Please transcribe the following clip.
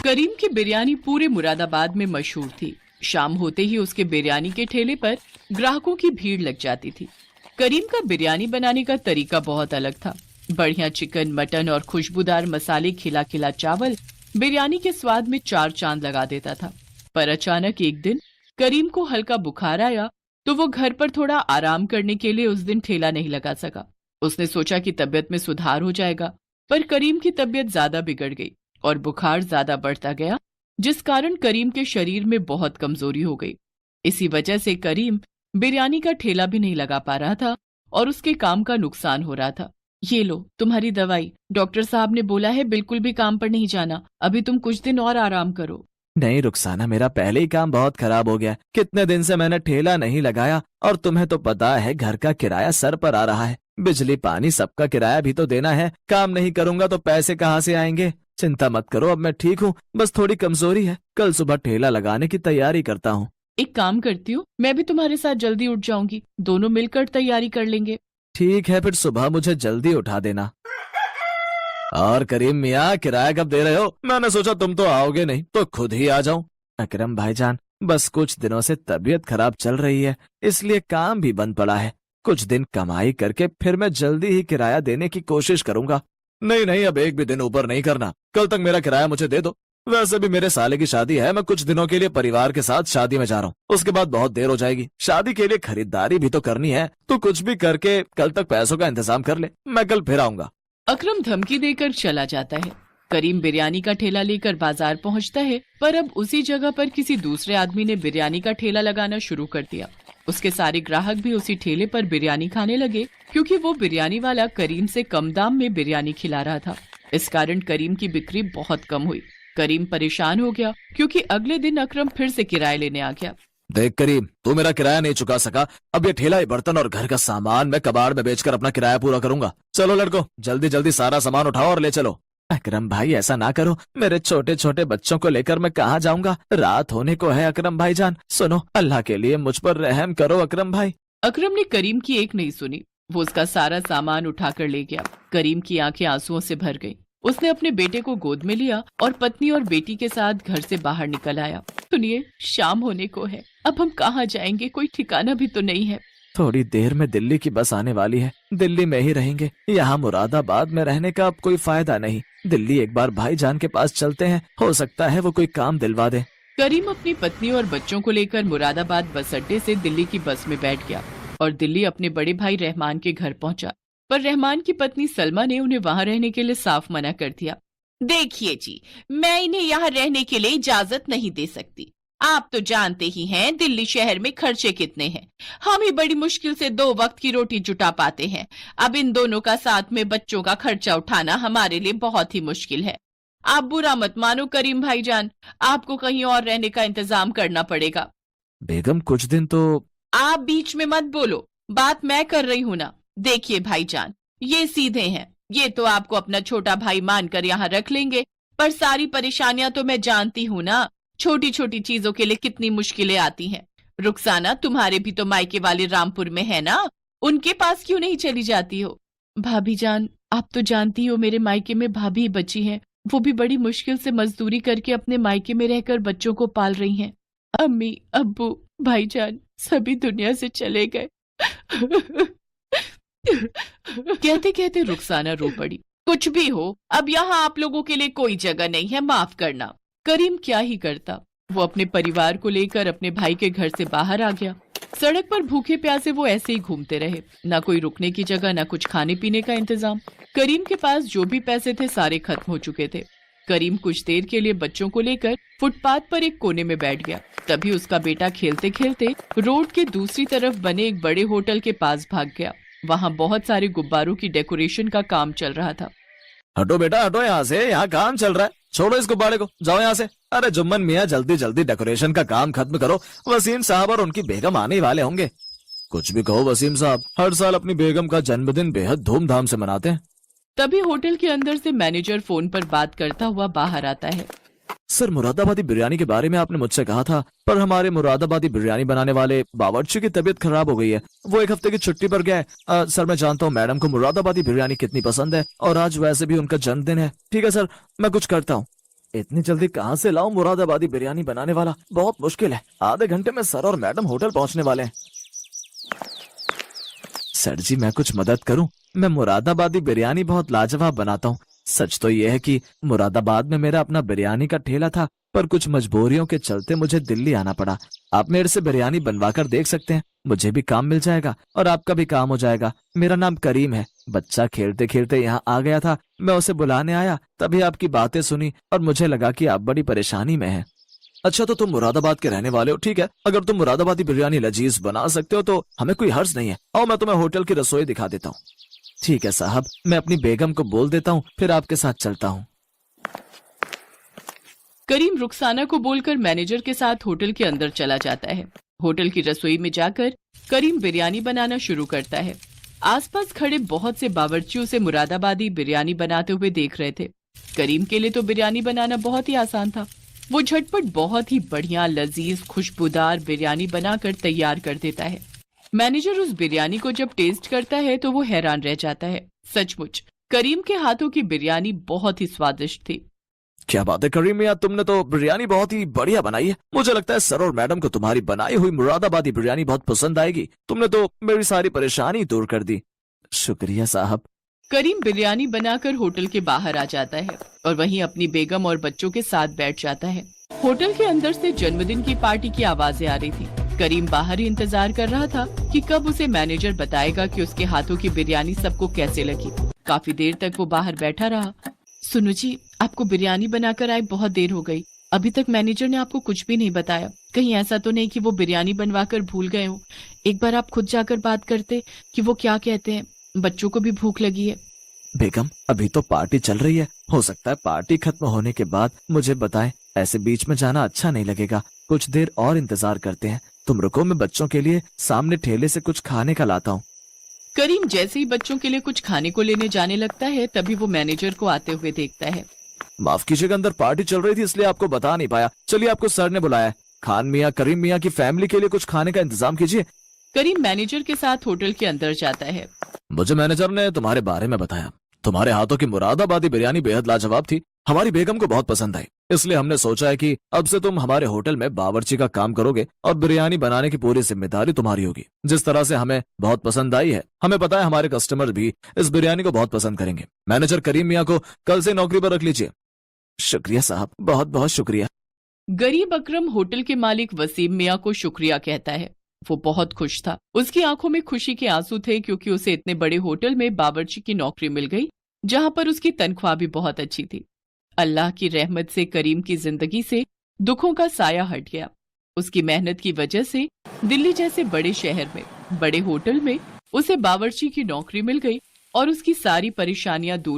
करीम की बिरयानी पूरे मुरादाबाद में मशहूर थी। शाम होते ही उसके बिरयानी के ठेले पर ग्राहकों की भीड़ लग जाती थी। करीम का बिरयानी बनाने का तरीका बहुत अलग था। बढ़िया चिकन, मटन और खुशबूदार मसाले, खिला खिला चावल बिरयानी के स्वाद में चार चांद लगा देता था। पर अचानक एक दिन करीम को हल्का बुखार आया तो वो घर पर थोड़ा आराम करने के लिए उस दिन ठेला नहीं लगा सका। उसने सोचा कि तबीयत में सुधार हो जाएगा, पर करीम की तबीयत ज्यादा बिगड़ गई और बुखार ज्यादा बढ़ता गया, जिस कारण करीम के शरीर में बहुत कमजोरी हो गई। इसी वजह से करीम बिरयानी का ठेला भी नहीं लगा पा रहा था और उसके काम का नुकसान हो रहा था। ये लो तुम्हारी दवाई, डॉक्टर साहब ने बोला है बिल्कुल भी काम पर नहीं जाना, अभी तुम कुछ दिन और आराम करो। नहीं रुखसाना, मेरा पहले ही काम बहुत खराब हो गया। कितने दिन से मैंने ठेला नहीं लगाया और तुम्हें तो पता है घर का किराया सर पर आ रहा है। बिजली पानी सबका किराया भी तो देना है। काम नहीं करूंगा तो पैसे कहाँ से आएंगे। चिंता मत करो, अब मैं ठीक हूँ, बस थोड़ी कमजोरी है। कल सुबह ठेला लगाने की तैयारी करता हूँ। एक काम करती हूँ, मैं भी तुम्हारे साथ जल्दी उठ जाऊंगी, दोनों मिलकर तैयारी कर लेंगे। ठीक है, फिर सुबह मुझे जल्दी उठा देना। और करीम मियाँ, किराया कब दे रहे हो? मैंने सोचा तुम तो आओगे नहीं तो खुद ही आ जाऊं। अकरम भाईजान, बस कुछ दिनों से तबीयत खराब चल रही है, इसलिए काम भी बंद पड़ा है। कुछ दिन कमाई करके फिर मैं जल्दी ही किराया देने की कोशिश करूंगा। नहीं नहीं, अब एक भी दिन ऊपर नहीं करना। कल तक मेरा किराया मुझे दे दो। वैसे भी मेरे साले की शादी है, मैं कुछ दिनों के लिए परिवार के साथ शादी में जा रहा हूँ। उसके बाद बहुत देर हो जाएगी। शादी के लिए खरीदारी भी तो करनी है। तो कुछ भी करके कल तक पैसों का इंतजाम कर ले, मैं कल फिर आऊंगा। अकरम धमकी देकर चला जाता है। करीम बिरयानी का ठेला लेकर बाजार पहुंचता है, पर अब उसी जगह पर किसी दूसरे आदमी ने बिरयानी का ठेला लगाना शुरू कर दिया। उसके सारे ग्राहक भी उसी ठेले पर बिरयानी खाने लगे, क्योंकि वो बिरयानी वाला करीम से कम दाम में बिरयानी खिला रहा था। इस कारण करीम की बिक्री बहुत कम हुई। करीम परेशान हो गया, क्योंकि अगले दिन अकरम फिर से किराया लेने आ गया। देख करीम, तू मेरा किराया नहीं चुका सका। अब ये ठेला, बर्तन और घर का सामान मैं कबाड़ में बेचकर अपना किराया पूरा करूंगा। चलो लड़को, जल्दी जल्दी सारा सामान उठाओ और ले चलो। अकरम भाई, ऐसा ना करो, मेरे छोटे छोटे बच्चों को लेकर मैं कहाँ जाऊंगा? रात होने को है। अकरम भाईजान सुनो, अल्लाह के लिए मुझ पर रहम करो अकरम भाई। अकरम ने करीम की एक नहीं सुनी। वो उसका सारा सामान उठाकर ले गया। करीम की आंखें आंसुओं से भर गईं। उसने अपने बेटे को गोद में लिया और पत्नी और बेटी के साथ घर से बाहर निकल आया। सुनिए, शाम होने को है, अब हम कहाँ जाएंगे? कोई ठिकाना भी तो नहीं है। थोड़ी देर में दिल्ली की बस आने वाली है, दिल्ली में ही रहेंगे। यहाँ मुरादाबाद में रहने का अब कोई फायदा नहीं। दिल्ली एक बार भाईजान के पास चलते हैं, हो सकता है वो कोई काम दिलवा दे। करीम अपनी पत्नी और बच्चों को लेकर मुरादाबाद बस अड्डे से दिल्ली की बस में बैठ गया और दिल्ली अपने बड़े भाई रहमान के घर पहुंचा। पर रहमान की पत्नी सलमा ने उन्हें वहां रहने के लिए साफ मना कर दिया। देखिए जी, मैं इन्हें यहाँ रहने के लिए इजाजत नहीं दे सकती। आप तो जानते ही हैं दिल्ली शहर में खर्चे कितने हैं। हम ही बड़ी मुश्किल से 2 वक्त की रोटी जुटा पाते हैं। अब इन दोनों का साथ में बच्चों का खर्चा उठाना हमारे लिए बहुत ही मुश्किल है। आप बुरा मत मानो करीम भाईजान, आपको कहीं और रहने का इंतजाम करना पड़ेगा। बेगम, कुछ दिन तो। आप बीच में मत बोलो, बात मैं कर रही हूँ ना। देखिए भाईजान, ये सीधे हैं, ये तो आपको अपना छोटा भाई मानकर यहाँ रख लेंगे, पर सारी परेशानियां तो मैं जानती हूँ ना। छोटी छोटी चीजों के लिए कितनी मुश्किलें आती हैं। रुखसाना, तुम्हारे भी तो मायके वाले रामपुर में है ना, उनके पास क्यों नहीं चली जाती हो? भाभी जान, आप तो जानती हो मेरे मायके में भाभी बची हैं, वो भी बड़ी मुश्किल से मजदूरी करके अपने मायके में रहकर बच्चों को पाल रही हैं। अम्मी, अब्बू, भाईजान सभी दुनिया से चले गए। कहते कहते रुखसाना रो पड़ी। कुछ भी हो, अब यहाँ आप लोगों के लिए कोई जगह नहीं है, माफ करना। करीम क्या ही करता, वो अपने परिवार को लेकर अपने भाई के घर से बाहर आ गया। सड़क पर भूखे प्यासे वो ऐसे ही घूमते रहे, ना कोई रुकने की जगह, ना कुछ खाने पीने का इंतजाम। करीम के पास जो भी पैसे थे सारे खत्म हो चुके थे। करीम कुछ देर के लिए बच्चों को लेकर फुटपाथ पर एक कोने में बैठ गया। तभी उसका बेटा खेलते खेलते रोड के दूसरी तरफ बने एक बड़े होटल के पास भाग गया। वहाँ बहुत सारे गुब्बारों की डेकोरेशन का काम चल रहा था। हटो बेटा, हटो यहाँ से, यहाँ काम चल रहा है। छोड़ो इस गुब्बारे को, जाओ यहाँ से। अरे जुम्मन मियाँ, जल्दी जल्दी डेकोरेशन का काम खत्म करो। वसीम साहब और उनकी बेगम आने वाले होंगे। कुछ भी कहो वसीम साहब, हर साल अपनी बेगम का जन्मदिन बेहद धूमधाम से मनाते हैं। तभी होटल के अंदर से मैनेजर फोन पर बात करता हुआ बाहर आता है। सर, मुरादाबादी बिरयानी के बारे में आपने मुझसे कहा था, पर हमारे मुरादाबादी बिरयानी बनाने वाले बावर्ची की तबीयत खराब हो गई है। वो 1 हफ्ते की छुट्टी पर गया है। सर, मैं जानता हूँ मैडम को मुरादाबादी बिरयानी कितनी पसंद है, और आज वैसे भी उनका जन्मदिन है। ठीक है सर, मैं कुछ करता हूँ। इतनी जल्दी कहाँ से लाऊं मुरादाबादी बिरयानी बनाने वाला? बहुत मुश्किल है। आधे घंटे में सर और मैडम होटल पहुंचने वाले हैं। सर जी, मैं कुछ मदद करूं? मैं मुरादाबादी बिरयानी बहुत लाजवाब बनाता हूं। सच तो यह है कि मुरादाबाद में मेरा अपना बिरयानी का ठेला था, पर कुछ मजबूरियों के चलते मुझे दिल्ली आना पड़ा। आप मेरे से बिरयानी बनवा कर देख सकते हैं। मुझे भी काम मिल जाएगा और आपका भी काम हो जाएगा। मेरा नाम करीम है। बच्चा खेलते खेलते यहाँ आ गया था, मैं उसे बुलाने आया, तभी आपकी बातें सुनी और मुझे लगा कि आप बड़ी परेशानी में हैं। अच्छा, तो तुम मुरादाबाद के रहने वाले हो? ठीक है, अगर तुम मुरादाबादी बिरयानी लजीज बना सकते हो तो हमें कोई हर्ज नहीं है। आओ, मैं तुम्हें होटल की रसोई दिखा देता हूँ। ठीक है साहब, मैं अपनी बेगम को बोल देता हूँ, फिर आपके साथ चलता हूँ। करीम रुखसाना को बोलकर मैनेजर के साथ होटल के अंदर चला जाता है। होटल की रसोई में जाकर करीम बिरयानी बनाना शुरू करता है। आसपास खड़े बहुत से बावर्ची उसे मुरादाबादी बिरयानी बनाते हुए देख रहे थे। करीम के लिए तो बिरयानी बनाना बहुत ही आसान था। वो झटपट बहुत ही बढ़िया, लजीज, खुशबूदार बिरयानी बनाकर तैयार कर देता है। मैनेजर उस बिरयानी को जब टेस्ट करता है तो वो हैरान रह जाता है। सचमुच करीम के हाथों की बिरयानी बहुत ही स्वादिष्ट थी। क्या बात है करीम मियां, तुमने तो बिरयानी बहुत ही बढ़िया बनाई है। मुझे लगता है सर और मैडम को तुम्हारी बनाई हुई मुरादाबादी बिरयानी बहुत पसंद आएगी। तुमने तो मेरी सारी परेशानी दूर कर दी। शुक्रिया साहब। करीम बिरयानी बनाकर होटल के बाहर आ जाता है और वहीं अपनी बेगम और बच्चों के साथ बैठ जाता है। होटल के अंदर से जन्मदिन की पार्टी की आवाजें आ रही थी। करीम बाहर ही इंतजार कर रहा था कि कब उसे मैनेजर बताएगा कि उसके हाथों की बिरयानी सबको कैसे लगी। काफी देर तक वो बाहर बैठा रहा। सुनो जी, आपको बिरयानी बनाकर आए बहुत देर हो गई। अभी तक मैनेजर ने आपको कुछ भी नहीं बताया। कहीं ऐसा तो नहीं कि वो बिरयानी बनवाकर भूल गए हो? एक बार आप खुद जाकर बात करते कि वो क्या कहते हैं। बच्चों को भी भूख लगी है। बेगम, अभी तो पार्टी चल रही है, हो सकता है पार्टी खत्म होने के बाद मुझे बताएं। ऐसे बीच में जाना अच्छा नहीं लगेगा। कुछ देर और इंतजार करते हैं। तुम रुको, मैं बच्चों के लिए सामने ठेले से कुछ खाने का लाता हूँ। करीम जैसे ही बच्चों के लिए कुछ खाने को लेने जाने लगता है, तभी वो मैनेजर को आते हुए देखता है। माफ कीजिएगा, अंदर पार्टी चल रही थी इसलिए आपको बता नहीं पाया। चलिए, आपको सर ने बुलाया है। खान मियाँ, करीम मियाँ की फैमिली के लिए कुछ खाने का इंतजाम कीजिए। करीम मैनेजर के साथ होटल के अंदर जाता है। मुझे मैनेजर ने तुम्हारे बारे में बताया। तुम्हारे हाथों की मुरादाबादी बिरयानी बेहद लाजवाब थी। हमारी बेगम को बहुत पसंद आई, इसलिए हमने सोचा है कि अब से तुम हमारे होटल में बावर्ची का काम करोगे और बिरयानी बनाने की पूरी जिम्मेदारी तुम्हारी होगी। जिस तरह से हमें बहुत पसंद आई है, हमें पता है हमारे कस्टमर भी इस बिरयानी को बहुत पसंद करेंगे। मैनेजर करीम मियाँ को कल से नौकरी पर रख लीजिए। शुक्रिया साहब, बहुत बहुत शुक्रिया। गरीब अकरम होटल के मालिक वसीम मियाँ को शुक्रिया कहता है। वो बहुत खुश था। उसकी आंखों में खुशी के आंसू थे, क्योंकि उसे इतने बड़े होटल में बावर्ची की नौकरी मिल गई, जहां पर उसकी तनख्वाह भी बहुत अच्छी थी। अल्लाह की रहमत से करीम की जिंदगी से दुखों का साया हट गया। उसकी मेहनत की वजह से दिल्ली जैसे बड़े शहर में, बड़े होटल में उसे बावर्ची की नौकरी मिल गई और उसकी सारी परेशानियां दूर